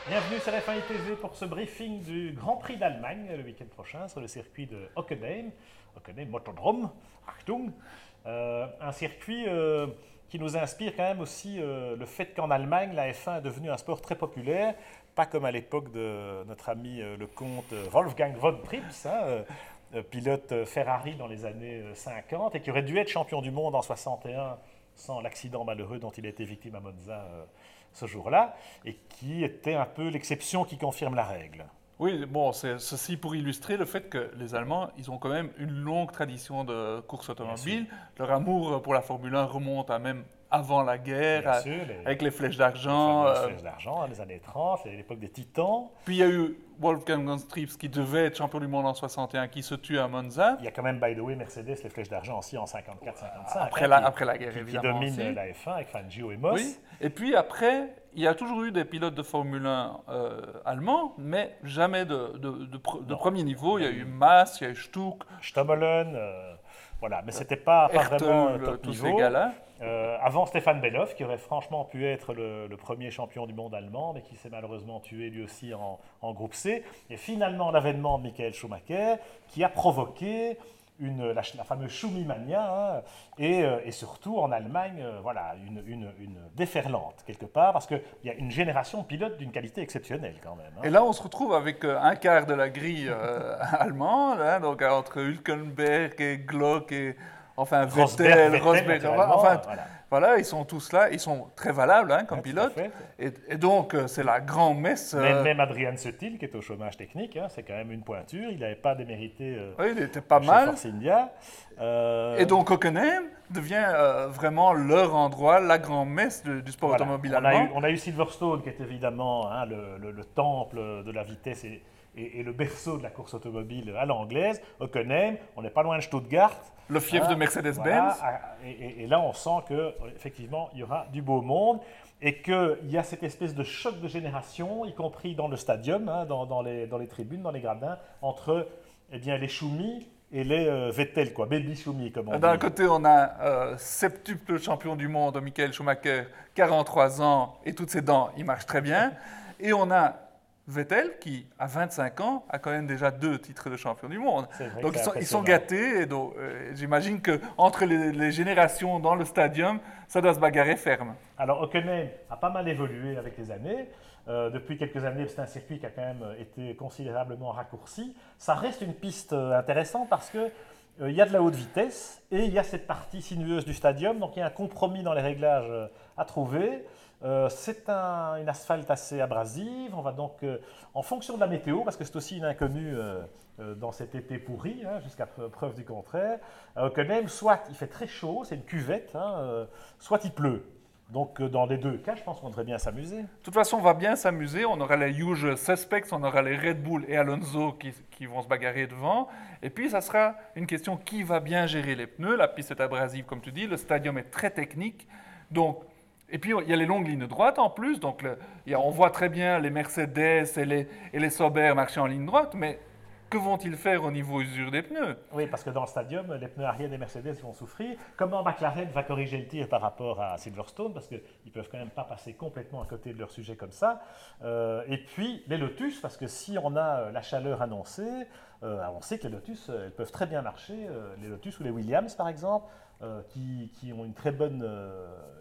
Bienvenue sur F1 ITV pour ce briefing du Grand Prix d'Allemagne le week-end prochain sur le circuit de Hockenheim, Hockenheim Motodrom, Achtung. Un circuit qui nous inspire quand même aussi le fait qu'en Allemagne, la F1 est devenue un sport très populaire, pas comme à l'époque de notre ami le comte Wolfgang von Trips, pilote Ferrari dans les années 50 et qui aurait dû être champion du monde en 61 sans l'accident malheureux dont il a été victime à Monza ce jour-là, et qui était un peu l'exception qui confirme la règle. Oui, bon, c'est ceci pour illustrer le fait que les Allemands, ils ont quand même une longue tradition de course automobile. Leur amour pour la Formule 1 remonte à même avant la guerre, Bien sûr, avec les flèches les d'argent. fameuses flèches d'argent, les années 30, c'est l'époque des titans. Puis il y a eu Wolfgang von Trips qui devait être champion du monde en 61, qui se tue à Monza. Il y a quand même, by the way, Mercedes, les flèches d'argent aussi en 54-55. Après la guerre, qui évidemment. domine aussi. la F1 avec Fangio et Moss. Oui. Et puis après, il y a toujours eu des pilotes de Formule 1 allemands, mais jamais de premier niveau. Il y a eu Maas, il y a eu Stuck, Stommelen, voilà, mais c'était pas Hertel, vraiment top tous niveau. ces gars-là. Avant Stéphane Bellof, qui aurait franchement pu être le premier champion du monde allemand, mais qui s'est malheureusement tué lui aussi en groupe C. Et finalement, l'avènement de Michael Schumacher, qui a provoqué la fameuse Schumimania, et surtout en Allemagne, voilà, une déferlante quelque part, parce qu'il y a une génération de pilotes d'une qualité exceptionnelle quand même. Et là, on se retrouve avec un quart de la grille allemande, donc entre Hülkenberg et Glock et enfin Vettel, Rosberg, enfin voilà, ils sont tous là, ils sont très valables comme pilotes. Et donc, c'est la grande messe. Même Adrian Sutil, qui est au chômage technique, c'est quand même une pointure. Il n'avait pas démérité oui, il était pas mal. Force India. Et donc, Hockenheim devient vraiment leur endroit, la grande messe du sport automobile allemand. On a eu Silverstone, qui est évidemment le temple de la vitesse et le berceau de la course automobile à l'anglaise. Hockenheim, on n'est pas loin de Stuttgart. Le fief de Mercedes-Benz. Voilà, et là, on sent qu'effectivement, il y aura du beau monde et qu'il y a cette espèce de choc de génération, y compris dans le stadium, dans les tribunes, dans les gradins, entre les Schumi et les Vettel, quoi, Baby Schumi, comme on dit. D'un côté, on a septuple champion du monde, Michael Schumacher, 43 ans, et toutes ses dents, il marche très bien. Et on a Vettel, qui, à 25 ans, a quand même déjà 2 titres de champion du monde. Donc, ils sont gâtés. Et donc, j'imagine qu'entre les générations dans le stadium, ça doit se bagarrer ferme. Alors, Hockenheim a pas mal évolué avec les années. Depuis quelques années, c'est un circuit qui a quand même été considérablement raccourci. Ça reste une piste intéressante parce que il y a de la haute vitesse et il y a cette partie sinueuse du stadium. Donc, il y a un compromis dans les réglages à trouver. C'est une asphalte assez abrasive. On va donc, en fonction de la météo, parce que c'est aussi une inconnue dans cet été pourri, jusqu'à preuve du contraire, à Hockenheim, soit il fait très chaud, c'est une cuvette, soit il pleut. Donc, dans les deux cas, je pense qu'on devrait bien s'amuser. De toute façon, on va bien s'amuser. On aura les huge suspects, on aura les Red Bull et Alonso qui vont se bagarrer devant. Et puis, ça sera une question qui va bien gérer les pneus. La piste est abrasive, comme tu dis. Le stadium est très technique. Donc, et puis, il y a les longues lignes droites en plus. Donc, on voit très bien les Mercedes et les Sauber marcher en ligne droite. Mais que vont-ils faire au niveau usure des pneus? Oui, parce que dans le stadium, les pneus arrière des Mercedes vont souffrir. Comment McLaren va corriger le tir par rapport à Silverstone? Parce qu'ils ne peuvent quand même pas passer complètement à côté de leur sujet comme ça. Et puis, les Lotus, parce que si on a la chaleur annoncée, on sait que les Lotus, elles peuvent très bien marcher. Les Lotus ou les Williams, par exemple, qui ont une très bonne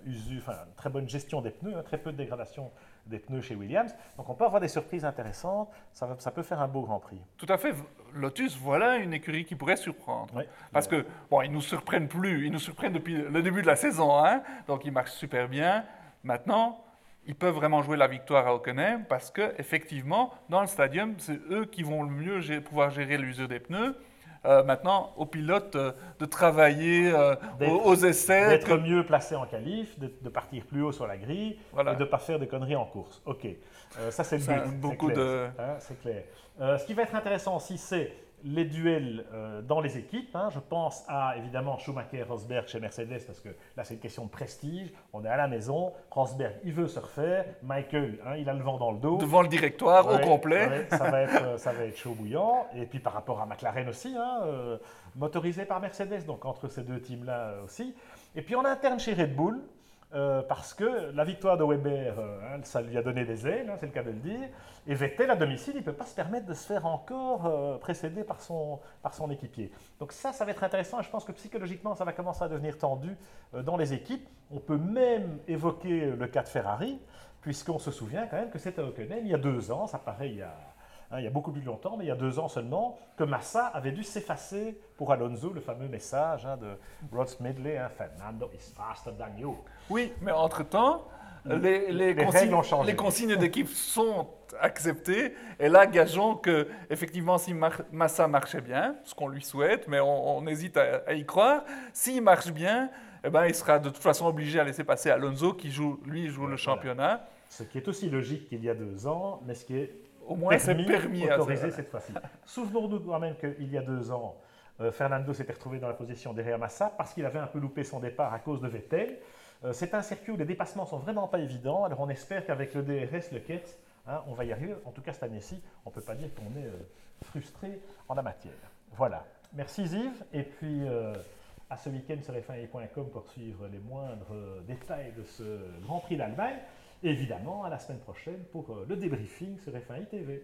usure, enfin, une très bonne gestion des pneus, très peu de dégradation des pneus chez Williams. Donc on peut avoir des surprises intéressantes, ça peut faire un beau Grand Prix. Tout à fait. Lotus, voilà une écurie qui pourrait surprendre. Oui. Parce que, bon, ils ne nous surprennent plus, ils nous surprennent depuis le début de la saison, donc ils marchent super bien. Maintenant, ils peuvent vraiment jouer la victoire à Hockenheim parce qu'effectivement, dans le stadium, c'est eux qui vont le mieux pouvoir gérer l'usure des pneus. Maintenant, aux pilotes de travailler aux essais. D'être mieux placé en qualif, de partir plus haut sur la grille et de ne pas faire de conneries en course. OK, ça c'est le but. Beaucoup de... c'est clair. Ce qui va être intéressant aussi, c'est les duels dans les équipes. Je pense à évidemment Schumacher-Rosberg chez Mercedes parce que là c'est une question de prestige. On est à la maison. Rosberg, il veut se refaire. Michael, il a le vent dans le dos. Devant le directoire au complet. Ça va être chaud bouillant. Et puis par rapport à McLaren aussi, motorisé par Mercedes. Donc entre ces deux teams-là aussi. Et puis en interne chez Red Bull, parce que la victoire de Weber, ça lui a donné des ailes, c'est le cas de le dire, et Vettel à domicile, il ne peut pas se permettre de se faire encore précéder par son équipier. Donc ça va être intéressant, et je pense que psychologiquement, ça va commencer à devenir tendu dans les équipes. On peut même évoquer le cas de Ferrari, puisqu'on se souvient quand même que c'était à Hockenheim, il y a 2 ans, ça paraît il y a beaucoup plus longtemps, mais il y a 2 ans seulement, que Massa avait dû s'effacer pour Alonso, le fameux message de Rod Smedley, Fernando is faster than you. Oui, mais entre-temps, les règles ont changé. les consignes d'équipe sont acceptées. Et là, gageons que, effectivement, si Massa marchait bien, ce qu'on lui souhaite, mais on hésite à y croire, s'il marche bien, eh ben, il sera de toute façon obligé à laisser passer Alonso, qui joue le championnat. Ce qui est aussi logique qu'il y a 2 ans, mais ce qui est Au moins, c'est permis autorisé cette fois-ci. Souvenons-nous quand même qu'il y a 2 ans, Fernando s'était retrouvé dans la position derrière Massa parce qu'il avait un peu loupé son départ à cause de Vettel. C'est un circuit où les dépassements ne sont vraiment pas évidents, alors on espère qu'avec le DRS, le KERS, on va y arriver. En tout cas, cette année-ci, on ne peut pas dire qu'on est frustré en la matière. Voilà. Merci Yves, et puis à ce week-end sur f1i.com pour suivre les moindres détails de ce Grand Prix d'Allemagne. Et évidemment, à la semaine prochaine pour le débriefing sur F1i TV.